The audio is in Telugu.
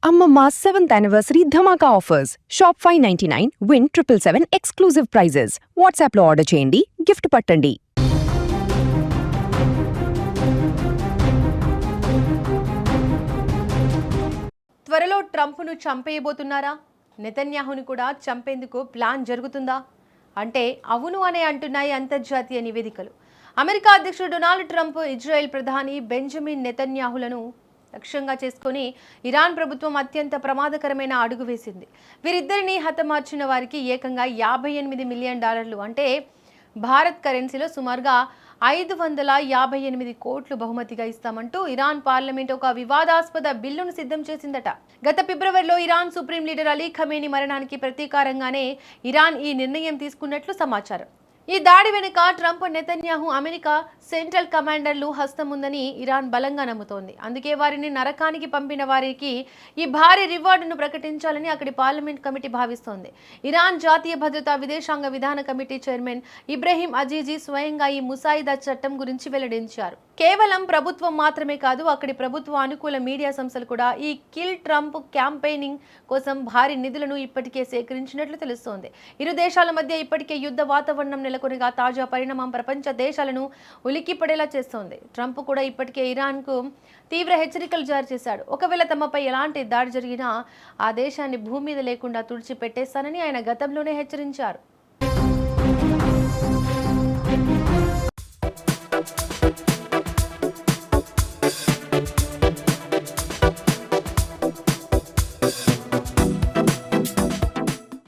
Amma 7th anniversary Dhamaka offers. Shop 599, win 777 exclusive prizes. WhatsApp లో ఆర్డర్ చేయండి, గిఫ్ట్ పట్టండి. త్వరలో ట్రంప్ను చంపేయబోతున్నారా? నెతన్యాహును కూడా చంపేందుకు ప్లాన్ జరుగుతుందా? అంటే అవును అనే అంటున్నాయి అంతర్జాతీయ నివేదికలు. అమెరికా అధ్యక్షుడు డొనాల్డ్ ట్రంప్ ఇజ్రాయెల్ ప్రధాని బెంజమిన్ నెతన్యాహులను లక్ష్యంగా చేసుకుని ఇరాన్ ప్రభుత్వం అత్యంత ప్రమాదకరమైన అడుగు వేసింది. వీరిద్దరిని హతమార్చిన వారికి ఏకంగా $58 మిలియన్, అంటే భారత్ కరెన్సీలో సుమారుగా 558 కోట్లు బహుమతిగా ఇస్తామంటూ ఇరాన్ పార్లమెంట్ ఒక వివాదాస్పద బిల్లును సిద్ధం చేసిందట. గత ఫిబ్రవరిలో Iran supreme leader Ali Khamenei మరణానికి ప్రతీకారంగానే ఇరాన్ ఈ నిర్ణయం తీసుకున్నట్లు సమాచారం. ఈ దాడి వెనుక ట్రంప్, నెతన్యాహు, అమెరికా సెంట్రల్ కమాండర్లు హస్తం ఉందని ఇరాన్ బలంగా నమ్ముతోంది. అందుకే వారిని నరకానికి పంపిన వారికి ఈ భారీ రివార్డును ప్రకటించాలని అక్కడి పార్లమెంట్ కమిటీ భావిస్తోంది. ఇరాన్ జాతీయ భద్రతా విదేశాంగ విధాన కమిటీ చైర్మన్ ఇబ్రహీం అజీజీ స్వయంగా ఈ ముసాయిదా చట్టం గురించి వెల్లడించారు. కేవలం ప్రభుత్వం మాత్రమే కాదు, అక్కడి ప్రభుత్వ అనుకూల మీడియా సంస్థలు కూడా ఈ కిల్ ట్రంప్ క్యాంపెయినింగ్ కోసం భారీ నిధులను ఇప్పటికే సేకరించినట్లు తెలుస్తోంది. ఇరు దేశాల మధ్య ఇప్పటికే యుద్ధ వాతావరణం నెలకొనగా తాజా పరిణామం ప్రపంచ దేశాలను ఉలిక్కిపడేలా చేస్తోంది. ట్రంప్ కూడా ఇప్పటికే ఇరాన్కు తీవ్ర హెచ్చరికలు జారీ చేశాడు. ఒకవేళ తమపై ఎలాంటి దాడి జరిగినా ఆ దేశాన్ని భూమి మీద లేకుండా తుడిచిపెట్టేస్తానని ఆయన గతంలోనే హెచ్చరించారు.